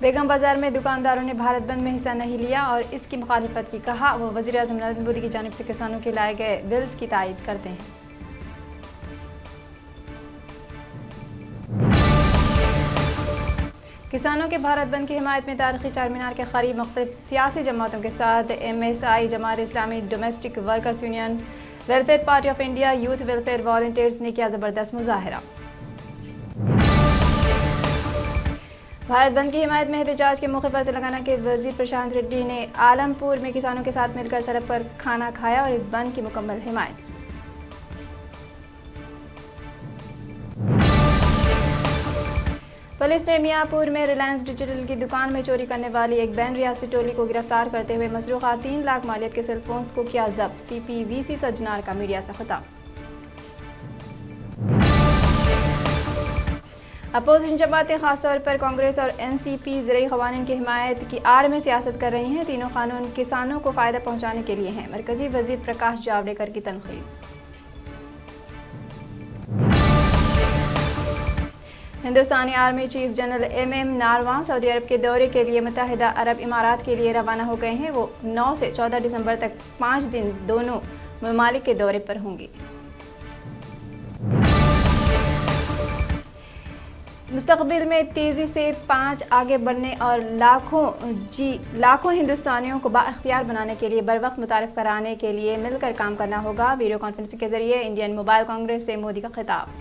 بیگم بازار میں دکانداروں نے بھارت بند میں حصہ نہیں لیا اور اس کی مخالفت کی، کہا وہ وزیر اعظم نریندر مودی کی جانب سے کسانوں کے لائے گئے بلز کی تائید کرتے ہیں۔ کسانوں کے بھارت بند کی حمایت میں تاریخی چار مینار کے قریب مختلف سیاسی جماعتوں کے ساتھ M S I, Jamaat Islami, domestic workers union, welfare party of India, youth welfare volunteers نے کیا زبردست مظاہرہ۔ بھارت بند کی حمایت میں احتجاج کے موقع پر تلنگانہ کے وزیر پرشانت ریڈی نے عالم پور میں کسانوں کے ساتھ مل کر سڑک پر کھانا کھایا اور اس بند کی مکمل حمایت کی۔ پولیس نے میاں پور میں ریلائنس ڈیجیٹل کی دکان میں چوری کرنے والی ایک بین ریاستی ٹولی کو گرفتار کرتے ہوئے مسروقہ 3 لاکھ مالیت کے سیل فونز کو کیا ضبط، سی پی وی سی سجنار کا میڈیا سے خطاب۔ اپوزیشن جماعتیں خاص طور پر کانگریس اور این سی پی زرعی قوانین کی حمایت کی آڑ میں سیاست کر رہی ہیں۔ تینوں قانون کسانوں کو فائدہ پہنچانے کے لیے ہیں، مرکزی وزیر پرکاش جاوڈیکر کی تنقید۔ ہندوستانی army chief general M M Naravane سعودی عرب کے دورے کے لیے متحدہ عرب امارات کے لیے روانہ ہو گئے ہیں۔ وہ 9 سے 14 دسمبر تک 5 دن دونوں ممالک کے دورے پر ہوں گے۔ مستقبل میں تیزی سے آگے بڑھنے اور لاکھوں ہندوستانیوں کو بااختیار بنانے کے لیے بروقت متعارف کرانے کے لیے مل کر کام کرنا ہوگا، ویڈیو کانفرنسنگ کے ذریعے انڈین موبائل کانگریس سے مودی کا خطاب۔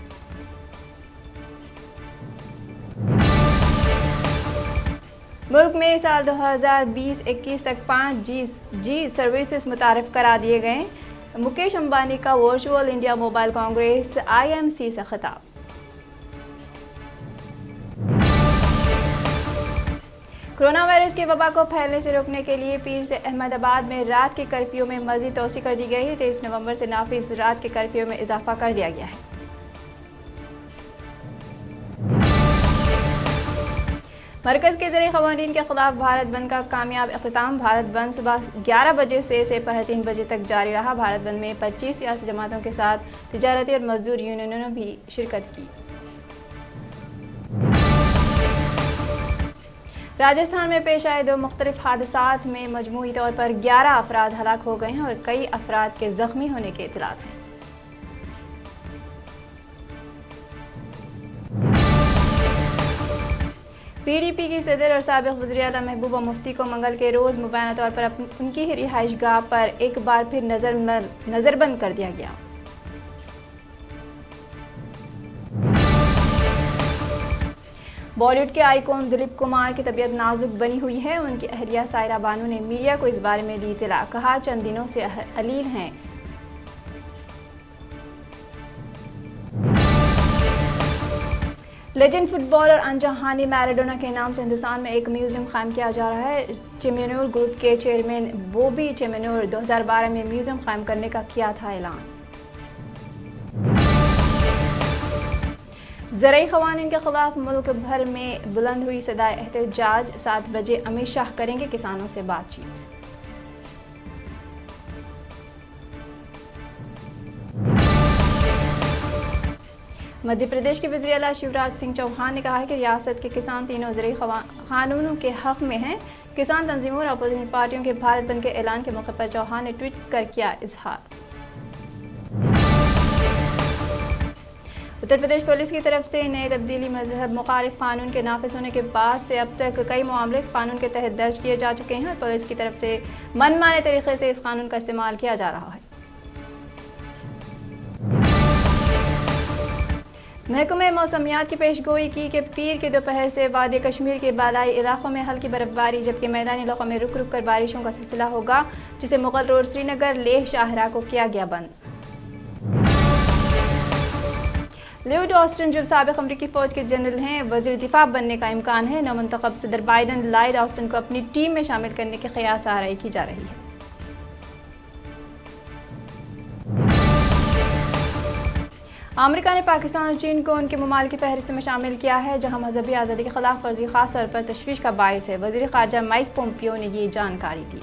ملک میں سال 2020-21 تک 5 جی سروسز متعارف کرا دیے گئے، مکیش امبانی کا virtual India Mobile Congress I M C سے خطاب۔ کورونا وائرس کی وبا کو پھیلنے سے روکنے کے لیے پیر سے احمد آباد میں رات کے کرفیو میں مزید توسیع کر دی گئی ہے۔ 23 نومبر سے نافذ رات کے کرفیو میں اضافہ کر دیا گیا ہے۔ مرکز کے زرعی قوانین کے خلاف بھارت بند کا کامیاب اختتام۔ بھارت بند صبح 11 بجے سے پہر 3 بجے تک جاری رہا۔ بھارت بند میں 25 سیاسی جماعتوں کے ساتھ تجارتی اور مزدور یونینوں نے بھی شرکت کی۔ راجستھان میں پیش آئے 2 مختلف حادثات میں مجموعی طور پر 11 افراد ہلاک ہو گئے ہیں اور کئی افراد کے زخمی ہونے کے اطلاعات ہیں۔ پی ڈی پی کی صدر اور سابق وزیر اعلیٰ محبوبہ مفتی کو منگل کے روز مبینہ طور پر ان کی رہائش گاہ پر ایک بار پھر نظر بند کر دیا گیا۔ بالی ووڈ کے آئیکن دلیپ کمار کی طبیعت نازک بنی ہوئی ہے۔ ان کی اہلیہ سائرہ بانو نے میڈیا کو اس بارے میں دی اطلاع، کہا چند دنوں سے علیل ہیں۔ لیجنڈ فٹ بالر انجہانی میراڈونا کے نام سے ہندوستان میں ایک میوزیم قائم کیا جا رہا ہے۔ چیمنور گروپ کے چیئرمین بوبی چیمنور 2012 میں میوزیم قائم کرنے کا کیا تھا اعلان۔ زرعی قوانین کے خلاف ملک بھر میں بلند ہوئی صدائے احتجاج۔ 7 بجے امت شاہ کریں گے کسانوں سے بات چیت۔ مدھیہ پردیش کے وزیر اعلیٰ شیوراج سنگھ چوہان نے کہا ہے کہ ریاست کے کسان تینوں زرعی قانونوں کے حق میں ہیں۔ کسان تنظیموں اور اپوزیشن پارٹیوں کے بھارت بند کے اعلان کے موقع پر چوہان نے ٹویٹ کر کیا اظہار۔ اتر پردیش پولیس کی طرف سے نئے تبدیلی مذہب مخالف قانون کے نافذ ہونے کے بعد سے اب تک کئی معاملے اس قانون کے تحت درج کیے جا چکے ہیں اور پولیس کی طرف سے من مانے طریقے سے اس قانون کا استعمال کیا جا رہا ہے۔ محکمہ موسمیات کی پیشگوئی کی کہ پیر کی دوپہر سے وادی کشمیر کے بالائی علاقوں میں ہلکی برف باری جبکہ میدانی علاقوں میں رک رک کر بارشوں کا سلسلہ ہوگا، جسے مغل روڈ سری نگر لیہ شاہراہ کو کیا گیا بند۔ لیوڈ آسٹن جو سابق امریکی فوج کے جنرل ہیں، وزیر دفاع بننے کا امکان ہے۔ نومنتخب صدر بائیڈن لائیڈ آسٹن کو اپنی ٹیم میں شامل کرنے کے قیاس آرائی کی جا رہی ہے۔ امریکہ نے پاکستان اور چین کو ان کے ممالک کی فہرست میں شامل کیا ہے، جہاں مذہبی آزادی کی خلاف ورزی خاص طور پر تشویش کا باعث ہے۔ وزیر خارجہ مائک پومپیو نے یہ جانکاری دی۔